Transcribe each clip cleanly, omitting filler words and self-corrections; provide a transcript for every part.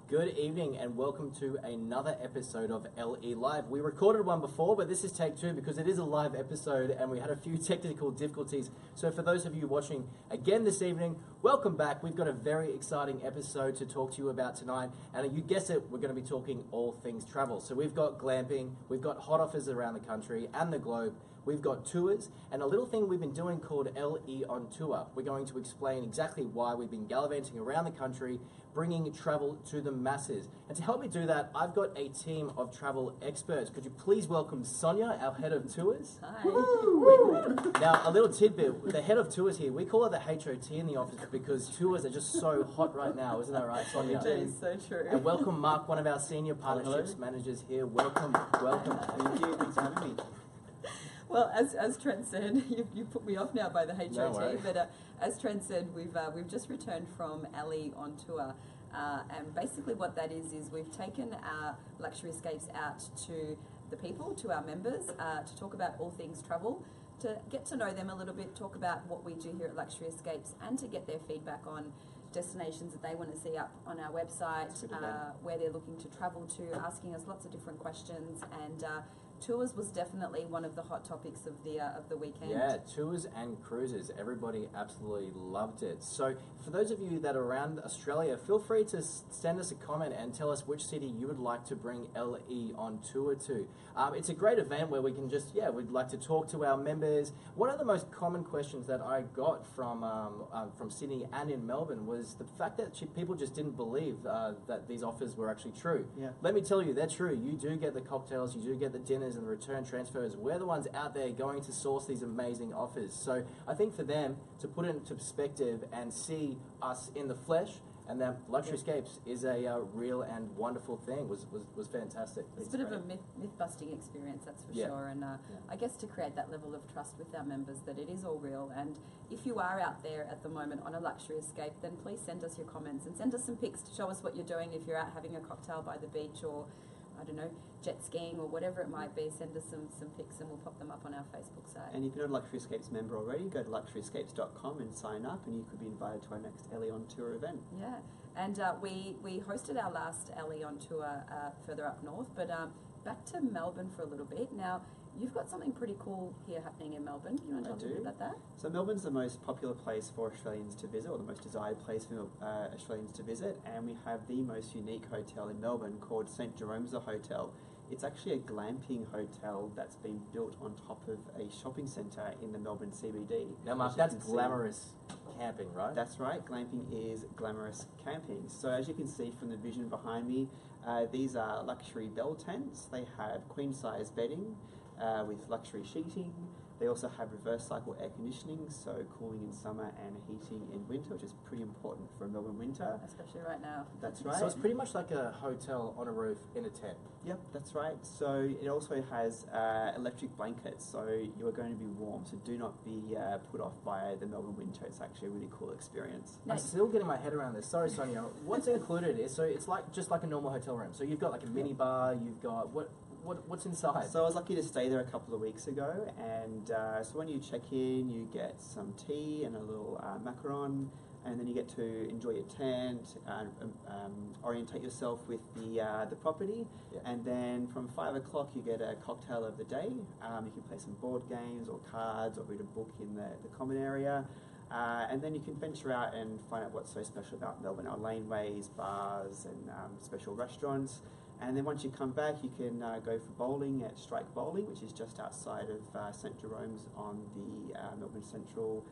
Good evening and welcome to another episode of LE Live. We recorded one before, but this is take two because it is a live episode and we had a few technical difficulties. So for those of you watching again this evening, welcome back. We've got a very exciting episode to talk to you about tonight. And you guess it, we're going to be talking all things travel. So we've got glamping, we've got hot offers around the country and the globe. We've got tours and a little thing we've been doing called LE on Tour. We're going to explain exactly why we've been gallivanting around the country, bringing travel to the masses. And to help me do that, I've got a team of travel experts. Could you please welcome Sonia, our head of tours? Hi. Now, a little tidbit, the head of tours here, we call her the HOT in the office because tours are just so hot right now. Isn't that right, Sonia? That is so true. And welcome Mark, one of our senior partnerships managers here. Welcome. Thank you. Thanks for having me. Well, as Trent said, you put me off now by the HOT, No but as Trent said, we've just returned from LE on tour, and basically what that is we've taken our luxury escapes out to the people, to our members, to talk about all things travel, to get to know them a little bit, talk about what we do here at Luxury Escapes, and to get their feedback on destinations that they want to see up on our website, where they're looking to travel to, asking us lots of different questions, and tours was definitely one of the hot topics of the weekend. Yeah, tours and cruises. Everybody absolutely loved it. So for those of you that are around Australia, feel free to send us a comment and tell us which city you would like to bring LE on tour to. It's a great event where we can just, we'd like to talk to our members. One of the most common questions that I got from Sydney and in Melbourne was the fact that people just didn't believe that these offers were actually true. Yeah. Let me tell you, they're true. You do get the cocktails, you do get the dinners and the return transfers. We're the ones out there going to source these amazing offers. So I think for them to put it into perspective and see us in the flesh, and that Luxury Escapes is a real and wonderful thing was fantastic. It's a bit of a myth-busting experience, that's for sure, and I guess to create that level of trust with our members that it is all real. And if you are out there at the moment on a luxury escape, then please send us your comments and send us some pics to show us what you're doing. If you're out having a cocktail by the beach or, I don't know, jet skiing or whatever it might be, send us some pics and we'll pop them up on our Facebook site. And if you're not a Luxury Escapes member already, go to luxuryescapes.com and sign up, and you could be invited to our next LE on Tour event. Yeah, and we hosted our last LE on tour further up north, but back to Melbourne for a little bit. Now, you've got something pretty cool here happening in Melbourne. Do you want to tell us a bit about that? So Melbourne's the most popular place for Australians to visit, or the most desired place for Australians to visit, and we have the most unique hotel in Melbourne called St. Jerome's Hotel. It's actually a glamping hotel that's been built on top of a shopping centre in the Melbourne CBD. Now, Mark, that's glamorous camping, right? That's right. Glamping is glamorous camping. So as you can see from the vision behind me, these are luxury bell tents. They have queen-size bedding with luxury sheeting. They also have reverse cycle air conditioning, so cooling in summer and heating in winter, which is pretty important for a Melbourne winter. Especially right now. That's right. So it's pretty much like a hotel on a roof in a tent. Yep, that's right. So it also has electric blankets, so you are going to be warm, so do not be put off by the Melbourne winter. It's actually a really cool experience. I'm still getting my head around this. Sorry, Sonia. What's included is, so it's like just like a normal hotel room. So you've got like a mini bar, you've got, what's inside? So I was lucky to stay there a couple of weeks ago, and so when you check in, you get some tea and a little macaron, and then you get to enjoy your tent, orientate yourself with the property, and then from 5 o'clock you get a cocktail of the day. You can play some board games or cards or read a book in the common area. And then you can venture out and find out what's so special about Melbourne, our laneways, bars and special restaurants. And then once you come back, you can go for bowling at Strike Bowling, which is just outside of St. Jerome's on the Melbourne Central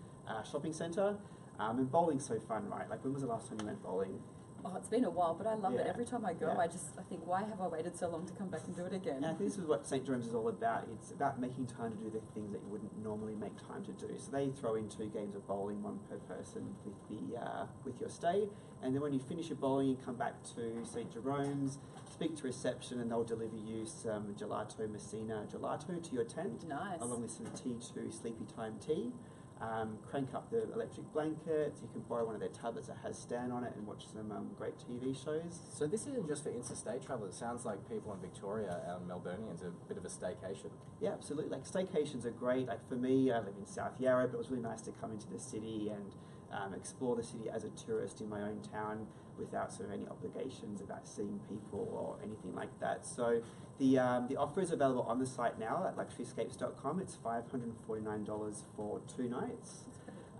Shopping Centre. And bowling's so fun, right? Like, when was the last time you went bowling? Oh, it's been a while, but I love it. Every time I go, Yeah. I think, why have I waited so long to come back and do it again? And I think this is what St. Jerome's is all about. It's about making time to do the things that you wouldn't normally make time to do. So they throw in 2 games of bowling, 1 per person with your stay. And then when you finish your bowling, you come back to St. Jerome's, speak to reception, and they'll deliver you some gelato Messina gelato to your tent. Nice. Along with some tea to sleepy time tea. Crank up the electric blankets. You can borrow one of their tablets that has Stan on it and watch some great TV shows. So this isn't just for interstate travel. It sounds like people in Victoria, our Melburnians, a bit of a staycation. Yeah, absolutely. Like, staycations are great. Like, for me, I live in South Yarra, but it was really nice to come into the city and explore the city as a tourist in my own town without sort of any obligations about seeing people or anything like that. So the offer is available on the site now at luxuryscapes.com. It's $549 for 2 nights.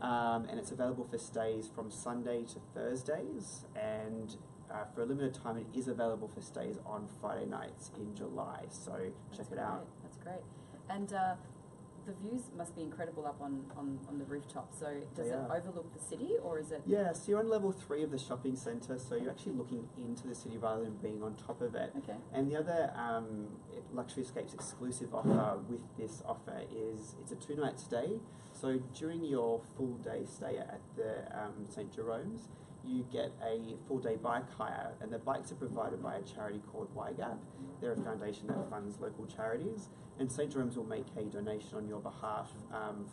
And it's available for stays from Sunday to Thursdays, and for a limited time it is available for stays on Friday nights in July, so check it out. That's great. And the views must be incredible up on the rooftop. So does it overlook the city, or is it? Yeah, so you're on level 3 of the shopping centre, so you're actually looking into the city rather than being on top of it. Okay. And the other Luxury Escapes exclusive offer with this offer is it's a 2-night stay. So during your full day stay at the St. Jerome's, you get a full day bike hire, and the bikes are provided by a charity called YGAP. They're a foundation that funds local charities, and St. Jerome's will make a donation on your behalf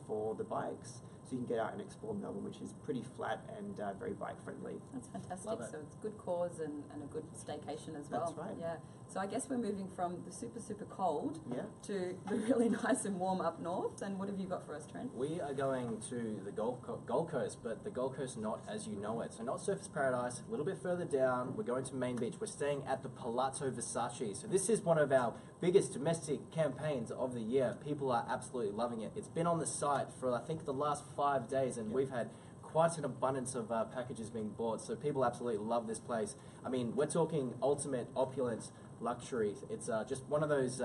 for the bikes, so you can get out and explore Melbourne, which is pretty flat and very bike friendly. That's fantastic. Love it. So it's a good cause and a good staycation as well. That's right. Yeah. So I guess we're moving from the super cold Yeah. to the really nice and warm up north. And what have you got for us, Trent? We are going to the Gold Coast, but the Gold Coast not as you know it. So not Surfers Paradise, a little bit further down. We're going to Main Beach. We're staying at the Palazzo Versace. So this is one of our biggest domestic campaigns of the year. People are absolutely loving it. It's been on the site for, I think, the last 5 days, and we've had quite an abundance of packages being bought. So people absolutely love this place. I mean, we're talking ultimate opulence, luxury. It's just one of those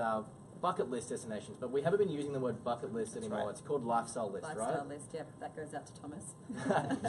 bucket list destinations, but we haven't been using the word bucket list anymore. right. It's called lifestyle list, right? Lifestyle list, yeah. That goes out to Thomas.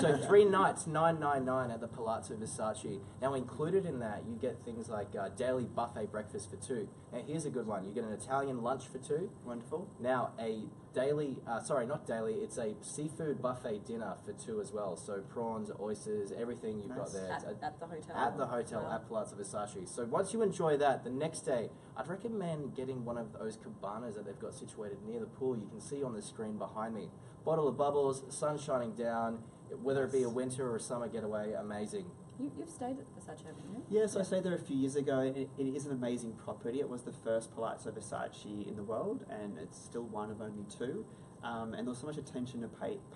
So 3 nights, $999 at the Palazzo Versace. Now included in that, you get things like daily buffet breakfast for 2. Now here's a good one. You get an Italian lunch for 2. Wonderful. Now a daily, not daily, it's a seafood buffet dinner for 2 as well. So prawns, oysters, everything you've got Nice. there. At the hotel? At the hotel Wow. at Palazzo Versace. So once you enjoy that, the next day, I'd recommend getting one of those cabanas that they've got situated near the pool. You can see on the screen behind me. Bottle of bubbles, sun shining down, whether it be a winter or a summer getaway, amazing. You've stayed at Versace, haven't you? Yes, I stayed there a few years ago. It is an amazing property. It was the first Palazzo Versace in the world, and it's still one of only 2. And there was so much attention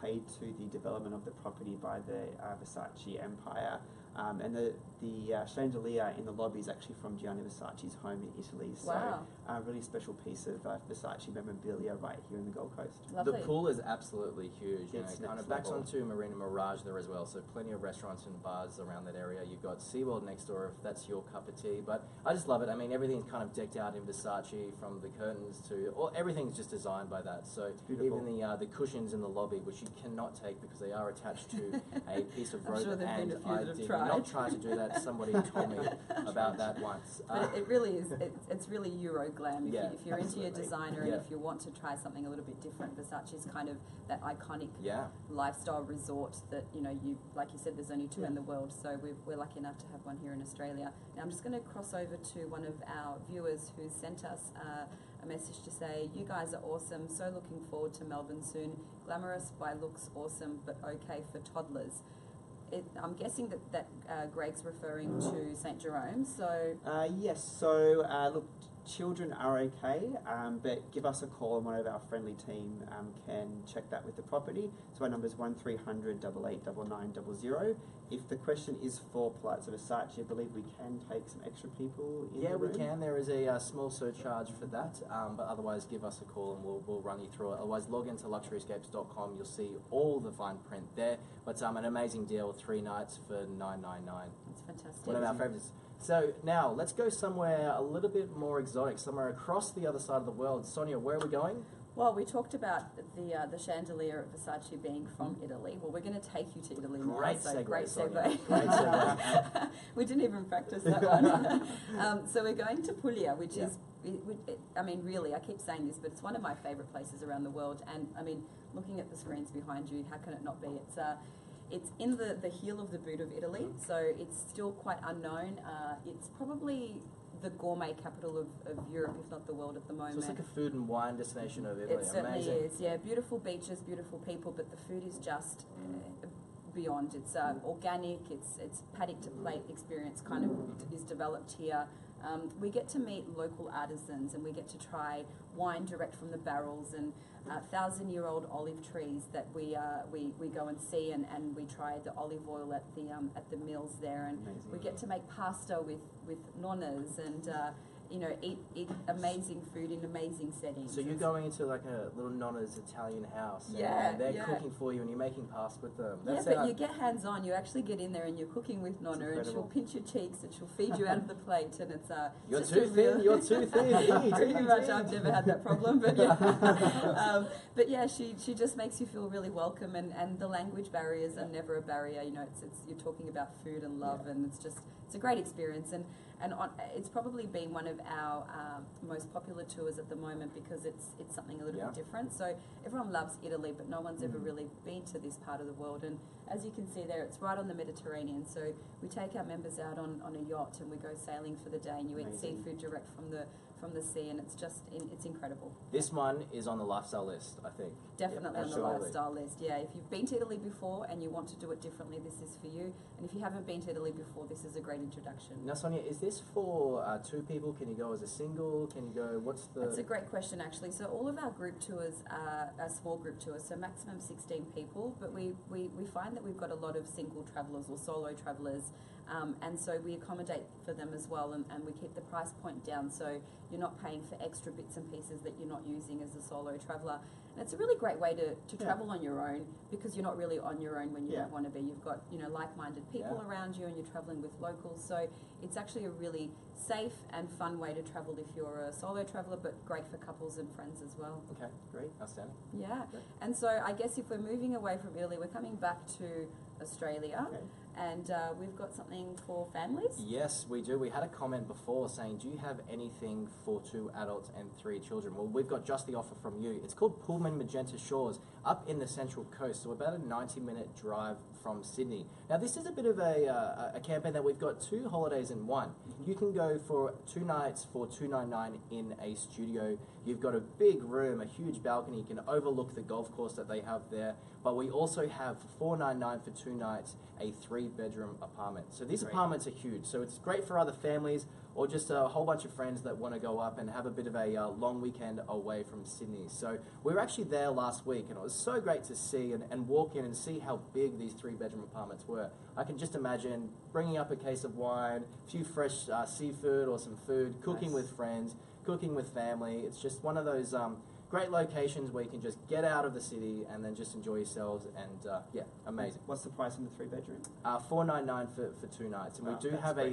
paid to the development of the property by the Versace empire. And the chandelier in the lobby is actually from Gianni Versace's home in Italy. So Wow. a really special piece of Versace memorabilia right here in the Gold Coast. Lovely. The pool is absolutely huge. You know, It's kind next of backs level. onto Marina Mirage there as well. So plenty of restaurants and bars around that area. You've got SeaWorld next door if that's your cup of tea. But I just love it. I mean, everything's kind of decked out in Versace, from the curtains to everything's just designed by that. So beautiful. even the cushions in the lobby, which you cannot take because they are attached to a piece of I'm rope, sure there've been and a few I that have did tried. not try to do that. Somebody told me about that once. But it really is, it's really Euro glam. Yeah, If you're into your absolutely. designer Yeah. and if you want to try something a little bit different, Versace's kind of that iconic Yeah. lifestyle resort that, you like you said, there's only 2 Yeah. in the world, so we're lucky enough to have one here in Australia. Now I'm just going to cross over to one of our viewers who sent us a message to say, you guys are awesome, so looking forward to Melbourne soon. Glamorous by looks, awesome, but okay for toddlers. I'm guessing that Greg's referring to St. Jerome, so... Yes, so look, children are okay, but give us a call and one of our friendly team can check that with the property. So our number is 1300 889900. If the question is for Palazzo Versace, I believe we can take some extra people in Yeah, the we room. can. There is a small surcharge for that, but otherwise give us a call and we'll run you through it. Otherwise, log into luxuryscapes.com. You'll see all the fine print there. But an amazing deal, 3 nights for $999. That's fantastic. One of our favourites. So now let's go somewhere a little bit more exotic, somewhere across the other side of the world. Sonia, where are we going? Well, we talked about the chandelier at Versace being from Italy. Well, we're going to take you to Italy now. Great So segue, great Sonia. segue. Great segue. We didn't even practice that one. So we're going to Puglia, which Yeah. is, I mean, really, I keep saying this, but it's one of my favourite places around the world. And I mean, looking at the screens behind you, how can it not be? It's in the heel of the boot of Italy, so it's still quite unknown. It's probably the gourmet capital of Europe, if not the world at the moment. So it's like a food and wine destination of Italy. It certainly Amazing. is, yeah. Beautiful beaches, beautiful people, but the food is just beyond. It's organic, it's paddock to plate experience kind of is developed here. we get to meet local artisans, and we get to try wine direct from the barrels, and 1,000-year-old olive trees that we go and see, and we try the olive oil at the mills there, and Amazing. we get to make pasta with nonnas, and eat amazing food in amazing settings. So you're going into like a little nonna's Italian house, and Yeah, they're yeah. cooking for you, and you're making pasta with them. Yeah, but you get hands-on. You actually get in there and you're cooking with Nonna, and she'll incredible. pinch your cheeks and she'll feed you out of the plate, and it's You're just too a thin. real- You're too thin. Eat, Pretty eat, much, eat. I've never had that problem, but yeah. But yeah, she just makes you feel really welcome, and the language barriers are never a barrier. It's you're talking about food and love, and it's a great experience, and it's probably been one of our most popular tours at the moment because it's something a little bit different. So everyone loves Italy, but no one's ever really been to this part of the world. And as you can see there, it's right on the Mediterranean. So we take our members out on a yacht, and we go sailing for the day, and you eat Amazing. seafood direct from the sea, and it's incredible. This one is on the lifestyle list, I think. Definitely on the absolutely. lifestyle list. Yeah, if you've been to Italy before and you want to do it differently, this is for you. And if you haven't been to Italy before, this is a great introduction. Now, Sonia, is this for 2 people? Can you go as a single? Can you go? What's the? That's a great question, actually. So all of our group tours are small group tours, so maximum 16 people. But we find that we've got a lot of single travellers or solo travellers, and so we accommodate for them as well, and we keep the price point down, so you're not paying for extra bits and pieces that you're not using as a solo traveller. And it's a really great way to travel on your own, because you're not really on your own when you don't want to be. You've got like-minded people around you, and you're travelling with locals. So it's actually a really safe and fun way to travel if you're a solo traveller, but great for couples and friends as well. Okay, great, outstanding. Yeah, Great. and so I guess if we're moving away from Italy, we're coming back to Australia, and we've got something for families. Yes, we do. We had a comment before saying, do you have anything for 2 adults and 3 children? Well, we've got just the offer from you. It's called Pullman Magenta Shores, up in the Central Coast, so about a 90-minute drive from Sydney. Now, this is a bit of a campaign that we've got 2 holidays in one. You can go for 2 nights for $299 in a studio. You've got a big room, a huge balcony. You can overlook the golf course that they have there. But we also have for $499 for 2 nights, a 3-bedroom apartment. So these apartments are huge. So it's great for other families or just a whole bunch of friends that want to go up and have a bit of a long weekend away from Sydney. So we were actually there last week, and it was so great to see and walk in and see how big these 3-bedroom apartments were. I can just imagine bringing up a case of wine, a few fresh seafood or some food, cooking with friends, cooking with family. It's just one of those great locations where you can just get out of the city and then just enjoy yourselves, and amazing. What's the price on the 3-bedroom? $499 for 2 nights, and we do have a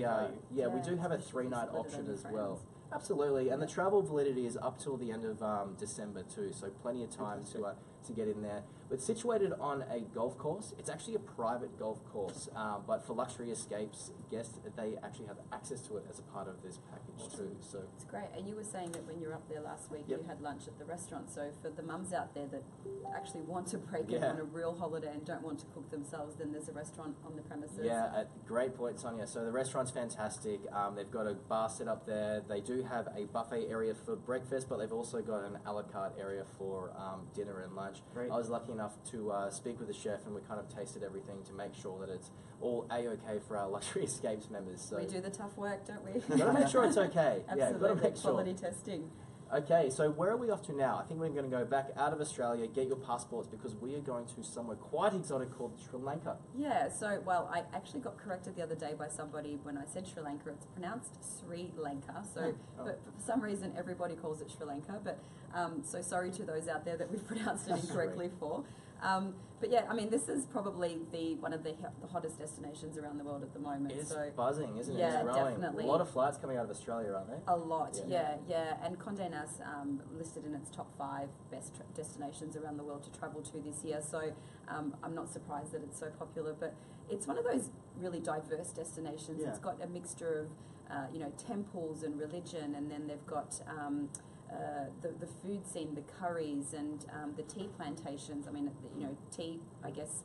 we do have a 3-night split it option with as friends. well. Absolutely, and the travel validity is up till the end of December too, so plenty of time to get in there. It's situated on a golf course. It's actually a private golf course, but for luxury escapes guests, they actually have access to it as a part of this package too. So It's great. And you were saying that when you were up there last week, you had lunch at the restaurant. So for the mums out there that actually want to break it on a real holiday and don't want to cook themselves, then there's a restaurant on the premises. yeah, great point, Sonia. So the restaurant's fantastic. They've got a bar set up there. They do have a buffet area for breakfast, but they've also got an a la carte area for dinner and lunch. Great. I was lucky enough to speak with the chef, and we kind of tasted everything to make sure that it's all A-okay for our Luxury Escapes members. So We do the tough work, don't we? gotta make sure it's okay. Absolutely. Yeah, gotta make sure. Quality testing. Okay, so where are we off to now? I think we're going to go back out of Australia, get your passports, because we are going to somewhere quite exotic called Sri Lanka. Yeah, so, well, I actually got corrected the other day by somebody when I said Sri Lanka. It's pronounced Sri Lanka, so but for some reason everybody calls it Sri Lanka, but so sorry to those out there that we've pronounced it incorrectly for. But yeah, I mean, this is probably one of the hottest destinations around the world at the moment. It's so buzzing, isn't it? Yeah, It's growing. definitely. A lot of flights coming out of Australia, aren't they? a lot, Yeah. yeah. And Condé Nast listed in its top 5 best destinations around the world to travel to this year. So I'm not surprised that it's so popular, but it's one of those really diverse destinations. Yeah. It's got a mixture of temples and religion, and then they've got the food scene, the curries, and the tea plantations. I mean, tea, I guess,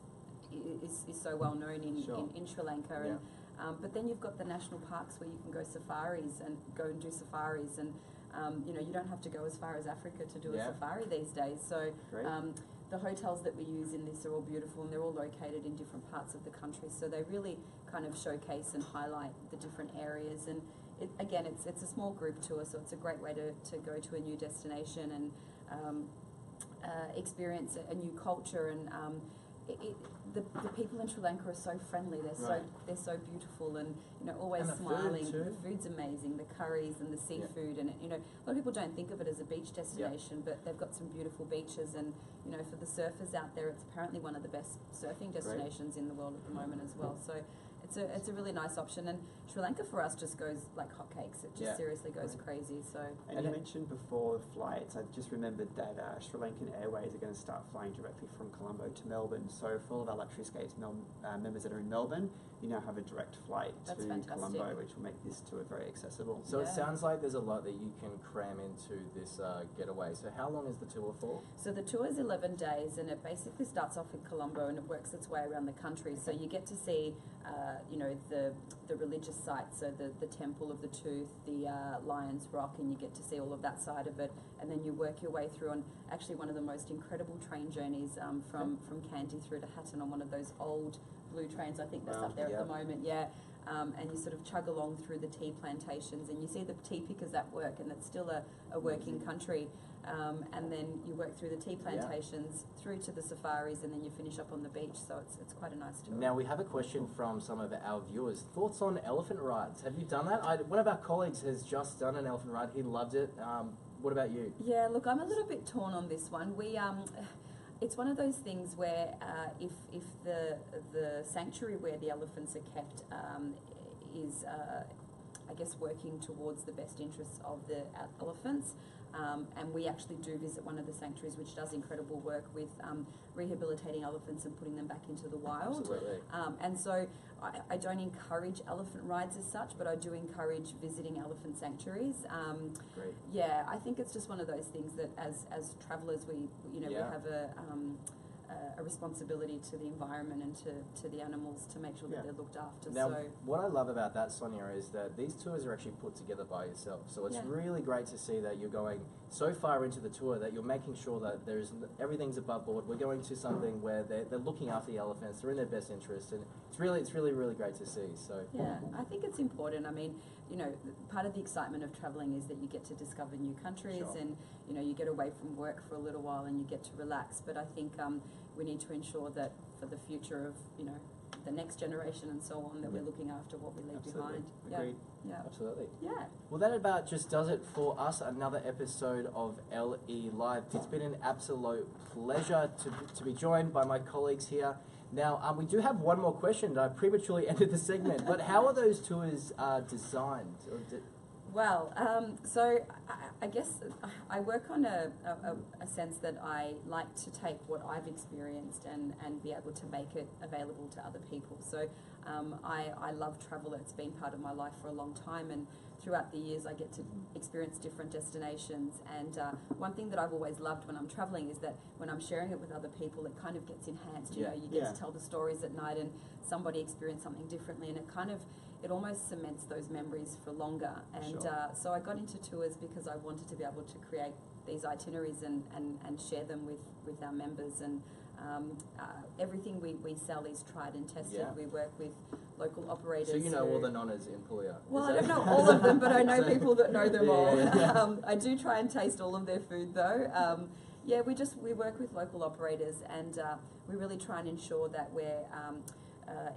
is so well known in Sri Lanka. Yeah. And but then you've got the national parks where you can go safaris and do safaris, and you don't have to go as far as Africa to do a safari these days. So the hotels that we use in this are all beautiful, and they're all located in different parts of the country. So they really kind of showcase and highlight the different areas. And again, it's a small group tour, so it's a great way to go to a new destination and experience a new culture. And the people in Sri Lanka are so friendly. They're so beautiful, and always and smiling. Food too. The food's amazing. The curries and the seafood, and a lot of people don't think of it as a beach destination, but they've got some beautiful beaches. And for the surfers out there, it's apparently one of the best surfing destinations in the world at the moment as well. So it's a really nice option, and Sri Lanka for us just goes like hotcakes. It just seriously goes crazy. So and you mentioned before flights. I just remembered that Sri Lankan Airways are going to start flying directly from Colombo to Melbourne. So for all of our Luxury Escapes members that are in Melbourne, you now have a direct flight to Colombo, which will make this tour very accessible. So it sounds like there's a lot that you can cram into this getaway. So how long is the tour for? So the tour is 11 days, and it basically starts off in Colombo and it works its way around the country. So you get to see, the religious sites, so the Temple of the Tooth, the Lion's Rock, and you get to see all of that side of it. And then you work your way through on actually one of the most incredible train journeys from Kandy through to Hatton on one of those old blue trains. I think that's up there at the moment, and you sort of chug along through the tea plantations, and you see the tea pickers at work, and it's still a working country. And then you work through the tea plantations, through to the safaris, and then you finish up on the beach. So it's quite a nice tour. Now we have a question from some of our viewers. Thoughts on elephant rides? Have you done that? One of our colleagues has just done an elephant ride. He loved it. What about you? Yeah, look, I'm a little bit torn on this one. It's one of those things where if the sanctuary where the elephants are kept is, I guess, working towards the best interests of the elephants, and we actually do visit one of the sanctuaries which does incredible work with rehabilitating elephants and putting them back into the wild. Absolutely. And so I don't encourage elephant rides as such, but I do encourage visiting elephant sanctuaries. Great. Yeah, I think it's just one of those things that as travellers we have a responsibility to the environment and to the animals to make sure that they're looked after. Now, so what I love about that, Sonia, is that these tours are actually put together by yourself. So it's really great to see that you're going so far into the tour that you're making sure that everything's above board. We're going to something where they're looking after the elephants, they're in their best interest, and it's really great to see. So yeah, I think it's important. I mean, part of the excitement of travelling is that you get to discover new countries, and you get away from work for a little while and you get to relax. But I think we need to ensure that for the future of the next generation and so on, that we're looking after what we leave behind. Agreed. Yeah. Absolutely. Yeah. Well, that about just does it for us. Another episode of LE Live. It's been an absolute pleasure to be joined by my colleagues here. Now, we do have one more question. I prematurely ended the segment, but how are those tours designed? Well, so I guess I work on a sense that I like to take what I've experienced and be able to make it available to other people. So I love travel. It's been part of my life for a long time, and throughout the years I get to experience different destinations. And one thing that I've always loved when I'm traveling is that when I'm sharing it with other people, it kind of gets enhanced. You get to tell the stories at night, and somebody experienced something differently, and it almost cements those memories for longer. And so I got into tours because I wanted to be able to create these itineraries and share them with our members. And everything we sell is tried and tested. We work with local operators. So all the nonnas in Puglia? Well, I don't know all of them, but I know people that know them all. I do try and taste all of their food though. We work with local operators, and we really try and ensure that we're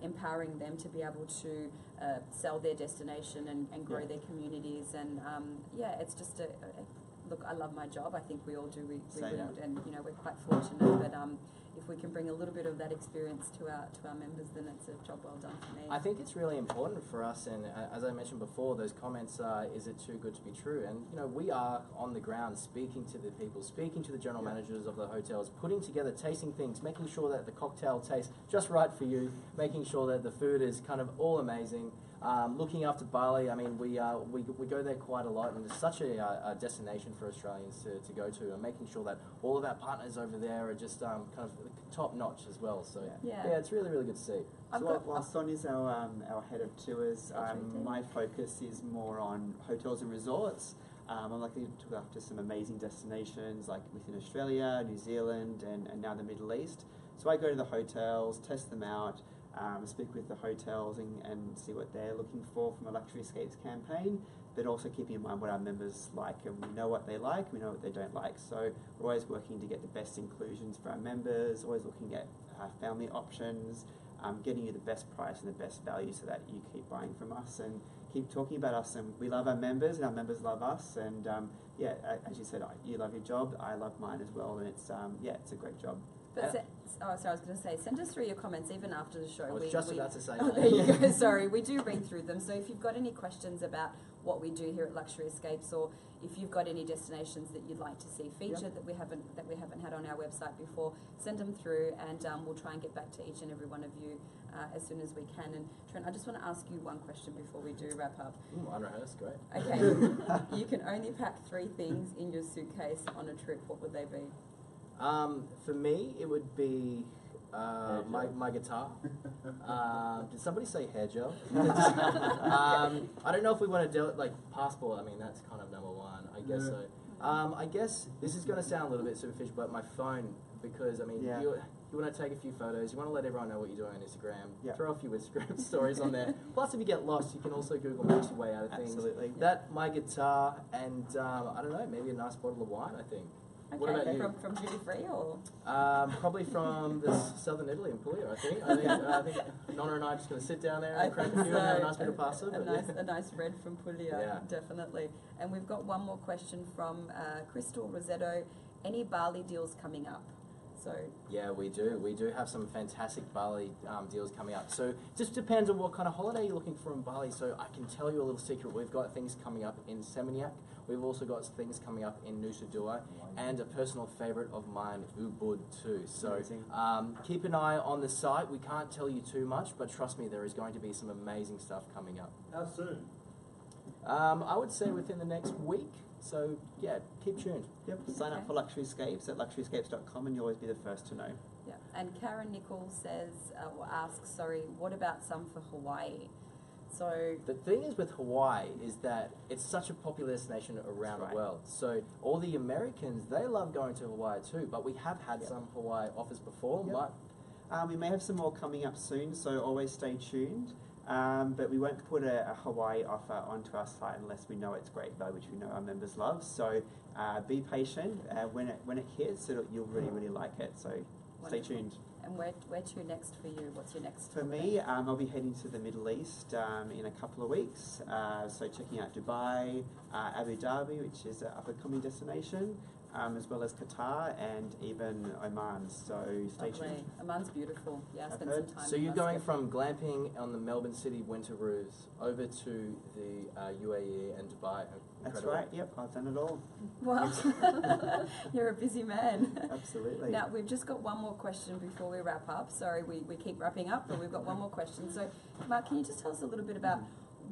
empowering them to be able to sell their destination and grow their communities. And it's just look, I love my job. I think we all do. We and we're quite fortunate. But if we can bring a little bit of that experience to our members, then it's a job well done for me. I think it's really important for us, and as I mentioned before, those comments, is it too good to be true? And we are on the ground speaking to the people, speaking to the general managers of the hotels, putting together tasting things, making sure that the cocktail tastes just right for you, making sure that the food is kind of all amazing. Looking after Bali, I mean, we go there quite a lot, and it's such a destination for Australians to go to, and making sure that all of our partners over there are just kind of top notch as well. So it's really good to see. So while Sonia's our head of tours, my focus is more on hotels and resorts. I'm lucky to look after some amazing destinations like within Australia, New Zealand, and now the Middle East. So I go to the hotels, test them out, speak with the hotels and see what they're looking for from a Luxury Escapes campaign, but also keeping in mind what our members like, and we know what they like, we know what they don't like. So we're always working to get the best inclusions for our members, always looking at family options, getting you the best price and the best value so that you keep buying from us and keep talking about us. And we love our members and our members love us. And yeah, as you said, you love your job, I love mine as well, and it's it's a great job. But I was going to say, send us through your comments even after the show. I was just about to say that. There you go. Sorry, we do read through them. So if you've got any questions about what we do here at Luxury Escapes, or if you've got any destinations that you'd like to see featured that we haven't had on our website before, send them through, and we'll try and get back to each and every one of you as soon as we can. And Trent, I just want to ask you one question before we do wrap up. Unrehearsed, great. Okay, you can only pack 3 things in your suitcase on a trip. What would they be? For me, it would be my guitar. Did somebody say hair gel? I don't know if we want to do it like passport. I mean, that's kind of number 1. I guess so. I guess this is going to sound a little bit superficial, but my phone, because I mean, you want to take a few photos, you want to let everyone know what you're doing on Instagram, throw a few Instagram stories on there. Plus, if you get lost, you can also Google Maps your way out of things. Absolutely. That, my guitar, and I don't know, maybe a nice bottle of wine, I think. Okay, what about you? From duty free, or? Probably from southern Italy and Puglia, I think. I think Nonna and I are just going to sit down there and crack a few and have a nice bit of pasta. A nice red from Puglia, definitely. And we've got one more question from Crystal Rosetto. Any Bali deals coming up? So yeah, we do. We do have some fantastic Bali deals coming up. So it just depends on what kind of holiday you're looking for in Bali. So I can tell you a little secret. We've got things coming up in Seminyak. We've also got things coming up in Nusa Dua, and a personal favourite of mine, Ubud too. So keep an eye on the site. We can't tell you too much, but trust me, there is going to be some amazing stuff coming up. How soon? I would say within the next week. So yeah, keep tuned. Yep. Sign up for Luxury Escapes at luxuryescapes.com and you'll always be the first to know. Yeah. And Karen Nichols says, or asks, what about some for Hawaii? So the thing is with Hawaii is that it's such a popular destination around the world. So all the Americans, they love going to Hawaii too, but we have had some Hawaii offers before. We may have some more coming up soon, so always stay tuned. But we won't put a Hawaii offer onto our site unless we know it's great value, which we know our members love. So be patient. When it hits, you'll really like it. So stay tuned. And where to next for you? What's your next? For me, I'll be heading to the Middle East in a couple of weeks. So checking out Dubai, Abu Dhabi, which is an up-and-coming destination, as well as Qatar and even Oman. So stay tuned. Oman's beautiful. Yeah, spend some time. So you're going from glamping on the Melbourne City winter roofs over to the UAE and Dubai. That's right. Yep, I've done it all. Well, you're a busy man. Absolutely. Now, we've just got one more question before we wrap up. Sorry, we keep wrapping up, but we've got one more question. So, Mark, can you just tell us a little bit about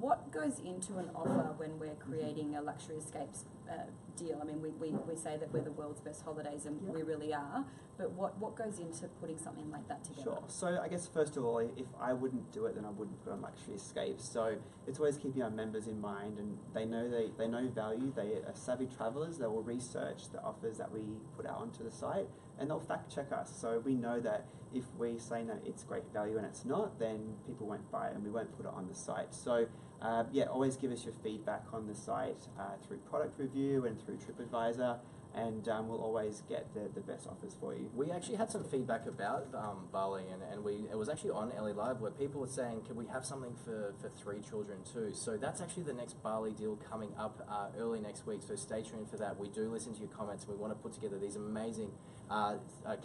what goes into an offer when we're creating a Luxury Escapes deal? I mean, we say that we're the world's best holidays, and we really are, but what goes into putting something like that together? Sure. So I guess first of all, if I wouldn't do it, then I wouldn't put on Luxury Escapes. So it's always keeping our members in mind, and they know value. They are savvy travellers. They will research the offers that we put out onto the site, and they'll fact check us. So we know that if we say that it's great value and it's not, then people won't buy it, and we won't put it on the site. So always give us your feedback on the site through product review and through TripAdvisor, and we'll always get the best offers for you. We actually had some feedback about Bali, and it was actually on LE Live where people were saying, can we have something for 3 children too? So that's actually the next Bali deal coming up early next week, so stay tuned for that. We do listen to your comments, and we want to put together these amazing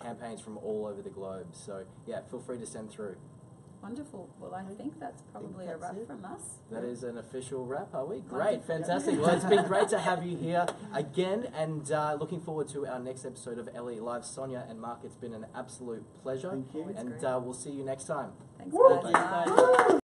campaigns from all over the globe. So yeah, feel free to send through. Wonderful. Well, I think that's probably a wrap from us. That is an official wrap, are we? Great, fantastic. Well, it's been great to have you here again, and looking forward to our next episode of LE Live. Sonia and Mark, it's been an absolute pleasure. Thank you. And we'll see you next time. Thanks, guys. Bye.